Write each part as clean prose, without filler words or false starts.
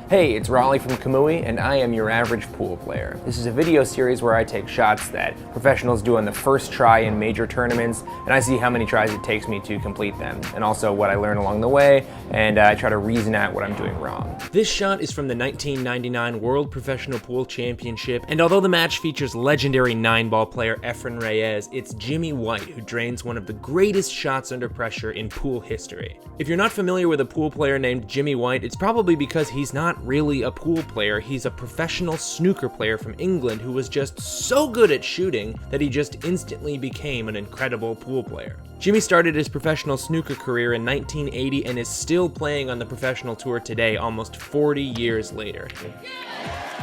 Hey, it's Raleigh from KAMUI, and I am your average pool player. This is a video series where I take shots that professionals do on the first try in major tournaments, and I see how many tries it takes me to complete them, and also what I learn along the way, and I try to reason out what I'm doing wrong. This shot is from the 1999 World Professional Pool Championship, and although the match features legendary 9-ball player Efren Reyes, it's Jimmy White who drains one of the greatest shots under pressure in pool history. If you're not familiar with a pool player named Jimmy White, it's probably because he's not really a pool player. He's a professional snooker player from England who was just so good at shooting that he just instantly became an incredible pool player. Jimmy started his professional snooker career in 1980 and is still playing on the professional tour today, almost 40 years later.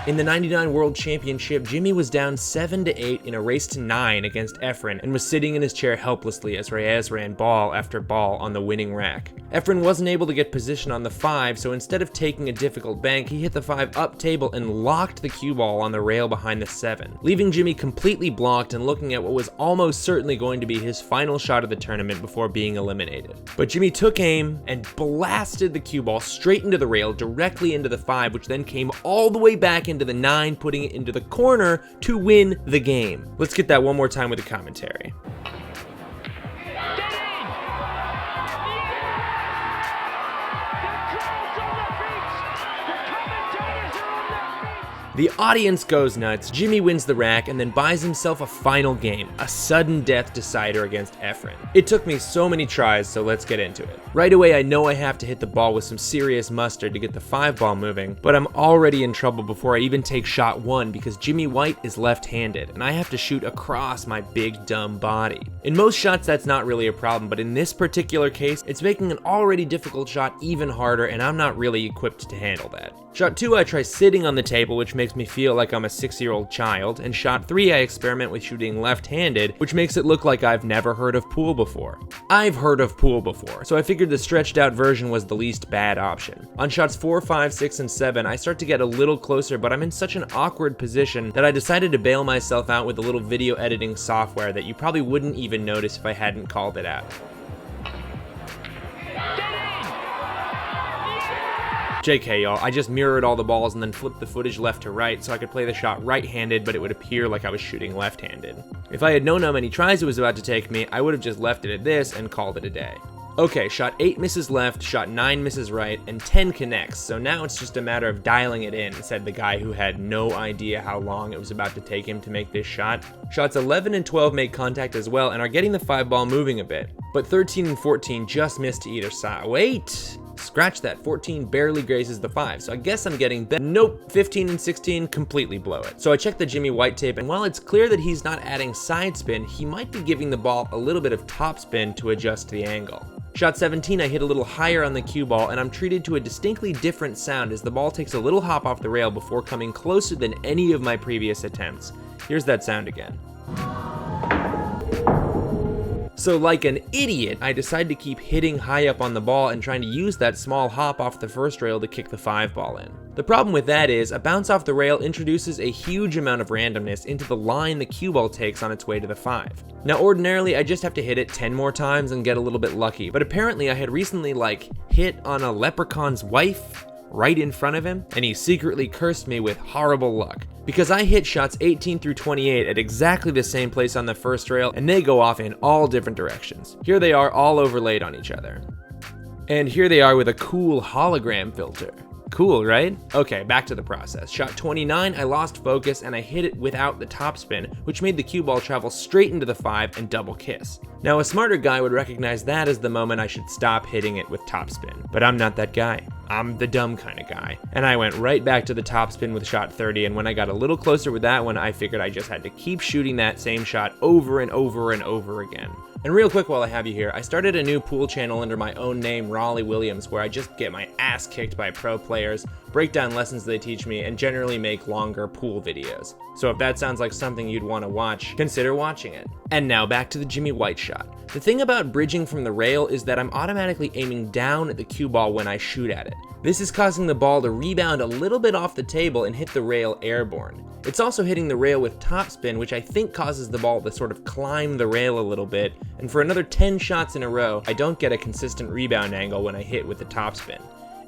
In the 99 World Championship, Jimmy was down 7-8 in a race to 9 against Efren and was sitting in his chair helplessly as Reyes ran ball after ball on the winning rack. Efren wasn't able to get position on the 5, so instead of taking a difficult bank, he hit the 5 up table and locked the cue ball on the rail behind the 7, leaving Jimmy completely blocked and looking at what was almost certainly going to be his final shot of the tournament before being eliminated. But Jimmy took aim and blasted the cue ball straight into the rail, directly into the 5, which then came all the way back into the 9, putting it into the corner to win the game. Let's get that one more time with the commentary. The audience goes nuts, Jimmy wins the rack, and then buys himself a final game, a sudden death decider against Efren. It took me so many tries, so let's get into it. Right away, I know I have to hit the ball with some serious mustard to get the 5-ball moving, but I'm already in trouble before I even take shot 1 because Jimmy White is left-handed, and I have to shoot across my big dumb body. In most shots, that's not really a problem, but in this particular case, it's making an already difficult shot even harder, and I'm not really equipped to handle that. Shot 2, I try sitting on the table, which makes me feel like I'm a 6-year-old child, and shot 3, I experiment with shooting left-handed, which makes it look like I've never heard of pool before. I've heard of pool before, so I figured the stretched out version was the least bad option. On shots 4, 5, 6, and 7, I start to get a little closer, but I'm in such an awkward position that I decided to bail myself out with a little video editing software that you probably wouldn't even notice if I hadn't called it out. JK, y'all, I just mirrored all the balls and then flipped the footage left to right so I could play the shot right-handed, but it would appear like I was shooting left-handed. If I had known how many tries it was about to take me, I would have just left it at this and called it a day. Okay, shot 8 misses left, shot 9 misses right, and 10 connects, so now it's just a matter of dialing it in, said the guy who had no idea how long it was about to take him to make this shot. Shots 11 and 12 make contact as well and are getting the 5-ball moving a bit, but 13 and 14 just missed to either side. Wait! Scratch that, 14 barely grazes the 5, so I guess I'm getting better. Nope, 15 and 16 completely blow it. So I checked the Jimmy White tape, and while it's clear that he's not adding side spin, he might be giving the ball a little bit of top spin to adjust the angle. Shot 17, I hit a little higher on the cue ball, and I'm treated to a distinctly different sound as the ball takes a little hop off the rail before coming closer than any of my previous attempts. Here's that sound again. So like an idiot, I decide to keep hitting high up on the ball and trying to use that small hop off the first rail to kick the 5-ball in. The problem with that is, a bounce off the rail introduces a huge amount of randomness into the line the cue ball takes on its way to the 5. Now ordinarily, I just have to hit it 10 more times and get a little bit lucky, but apparently I had recently hit on a leprechaun's wife right in front of him, and he secretly cursed me with horrible luck. Because I hit shots 18 through 28 at exactly the same place on the first rail, and they go off in all different directions. Here they are all overlaid on each other. And here they are with a cool hologram filter. Cool, right? Okay, back to the process. Shot 29, I lost focus and I hit it without the topspin, which made the cue ball travel straight into the 5 and double kiss. Now a smarter guy would recognize that as the moment I should stop hitting it with topspin, but I'm not that guy. I'm the dumb kind of guy. And I went right back to the topspin with shot 30, and when I got a little closer with that one, I figured I just had to keep shooting that same shot over and over and over again. And real quick while I have you here, I started a new pool channel under my own name, Raleigh Williams, where I just get my ass kicked by pro players, break down lessons they teach me, and generally make longer pool videos. So if that sounds like something you'd want to watch, consider watching it. And now back to the Jimmy White shot. The thing about bridging from the rail is that I'm automatically aiming down at the cue ball when I shoot at it. This is causing the ball to rebound a little bit off the table and hit the rail airborne. It's also hitting the rail with topspin, which I think causes the ball to sort of climb the rail a little bit, and for another 10 shots in a row, I don't get a consistent rebound angle when I hit with the topspin.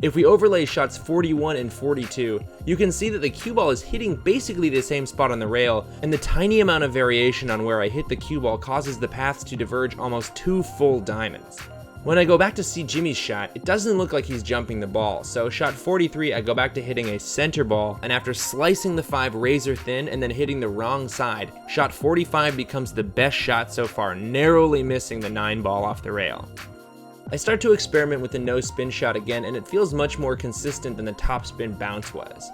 If we overlay shots 41 and 42, you can see that the cue ball is hitting basically the same spot on the rail, and the tiny amount of variation on where I hit the cue ball causes the paths to diverge almost 2 full diamonds. When I go back to see Jimmy's shot, it doesn't look like he's jumping the ball, so shot 43 I go back to hitting a center ball, and after slicing the 5 razor thin and then hitting the wrong side, shot 45 becomes the best shot so far, narrowly missing the 9 ball off the rail. I start to experiment with the no spin shot again, and it feels much more consistent than the top spin bounce was.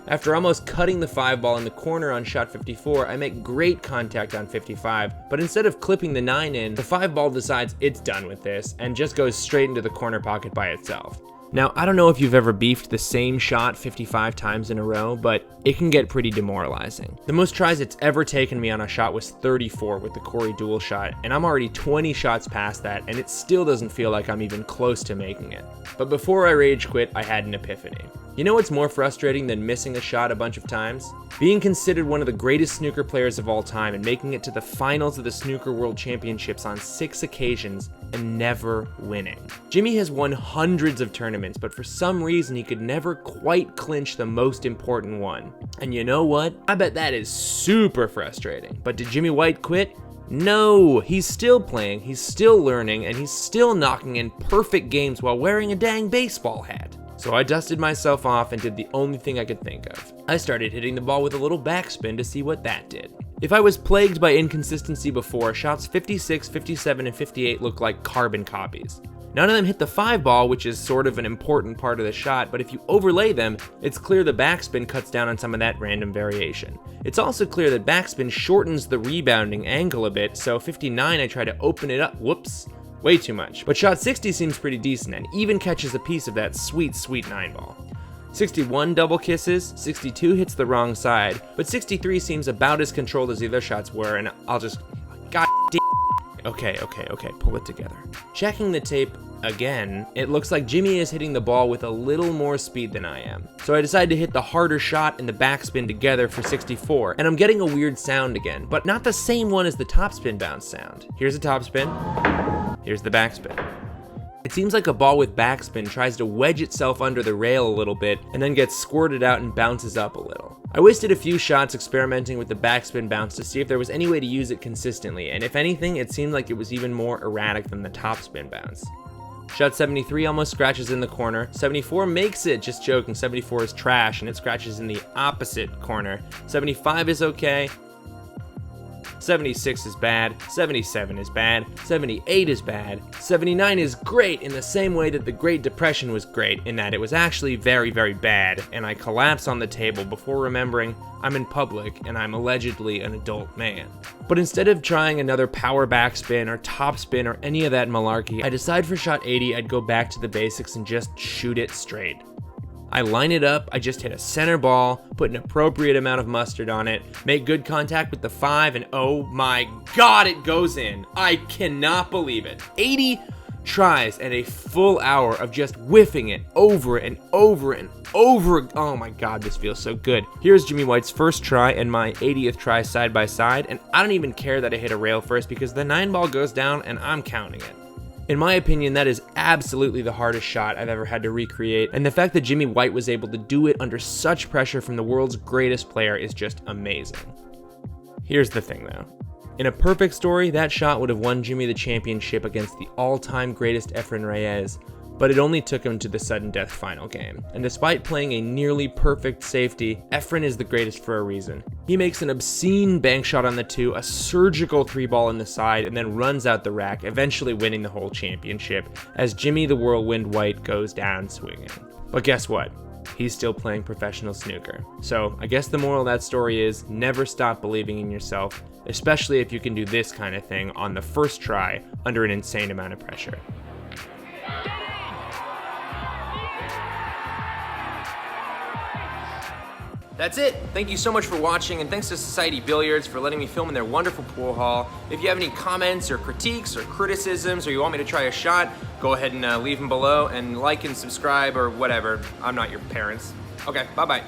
After almost cutting the 5 ball in the corner on shot 54, I make great contact on 55, but instead of clipping the 9 in, the 5 ball decides it's done with this and just goes straight into the corner pocket by itself. Now, I don't know if you've ever beefed the same shot 55 times in a row, but it can get pretty demoralizing. The most tries it's ever taken me on a shot was 34 with the Corey dual shot, and I'm already 20 shots past that, and it still doesn't feel like I'm even close to making it. But before I rage quit, I had an epiphany. You know what's more frustrating than missing a shot a bunch of times? Being considered one of the greatest snooker players of all time and making it to the finals of the Snooker World Championships on 6 occasions and never winning. Jimmy has won hundreds of tournaments, but for some reason he could never quite clinch the most important one. And you know what? I bet that is super frustrating. But did Jimmy White quit? No, he's still playing, he's still learning, and he's still knocking in perfect games while wearing a dang baseball hat. So I dusted myself off and did the only thing I could think of. I started hitting the ball with a little backspin to see what that did. If I was plagued by inconsistency before, shots 56, 57, and 58 look like carbon copies. None of them hit the 5 ball, which is sort of an important part of the shot, but if you overlay them, it's clear the backspin cuts down on some of that random variation. It's also clear that backspin shortens the rebounding angle a bit, so 59 I try to open it up, whoops, way too much. But shot 60 seems pretty decent and even catches a piece of that sweet, sweet 9 ball. 61 double kisses, 62 hits the wrong side, but 63 seems about as controlled as the other shots were, and I'll just, god damn. Okay, pull it together. Checking the tape again, it looks like Jimmy is hitting the ball with a little more speed than I am. So I decide to hit the harder shot and the backspin together for 64, and I'm getting a weird sound again, but not the same one as the topspin bounce sound. Here's a topspin, here's the backspin. It seems like a ball with backspin tries to wedge itself under the rail a little bit and then gets squirted out and bounces up a little. I wasted a few shots experimenting with the backspin bounce to see if there was any way to use it consistently, and if anything, it seemed like it was even more erratic than the topspin bounce. Shot 73 almost scratches in the corner. 74 makes it, just joking. 74 is trash and it scratches in the opposite corner. 75 is okay. 76 is bad, 77 is bad, 78 is bad, 79 is great in the same way that the Great Depression was great, in that it was actually very, very bad, and I collapse on the table before remembering I'm in public and I'm allegedly an adult man. But instead of trying another power backspin or topspin or any of that malarkey, I decide for shot 80 I'd go back to the basics and just shoot it straight. I line it up, I just hit a center ball, put an appropriate amount of mustard on it, make good contact with the 5, and oh my god, it goes in. I cannot believe it. 80 tries and a full hour of just whiffing it over and over and over. Oh my god, this feels so good. Here's Jimmy White's first try and my 80th try side by side, and I don't even care that I hit a rail first because the 9 ball goes down and I'm counting it. In my opinion, that is absolutely the hardest shot I've ever had to recreate, and the fact that Jimmy White was able to do it under such pressure from the world's greatest player is just amazing. Here's the thing though. In a perfect story, that shot would have won Jimmy the championship against the all-time greatest Efren Reyes, but it only took him to the sudden death final game. And despite playing a nearly perfect safety, Efren is the greatest for a reason. He makes an obscene bank shot on the 2, a surgical 3 ball in the side, and then runs out the rack, eventually winning the whole championship, as Jimmy the Whirlwind White goes down swinging. But guess what? He's still playing professional snooker. So I guess the moral of that story is never stop believing in yourself, especially if you can do this kind of thing on the first try under an insane amount of pressure. That's it. Thank you so much for watching, and thanks to Society Billiards for letting me film in their wonderful pool hall. If you have any comments or critiques or criticisms, or you want me to try a shot, go ahead and leave them below, and like and subscribe or whatever. I'm not your parents. Okay, bye-bye.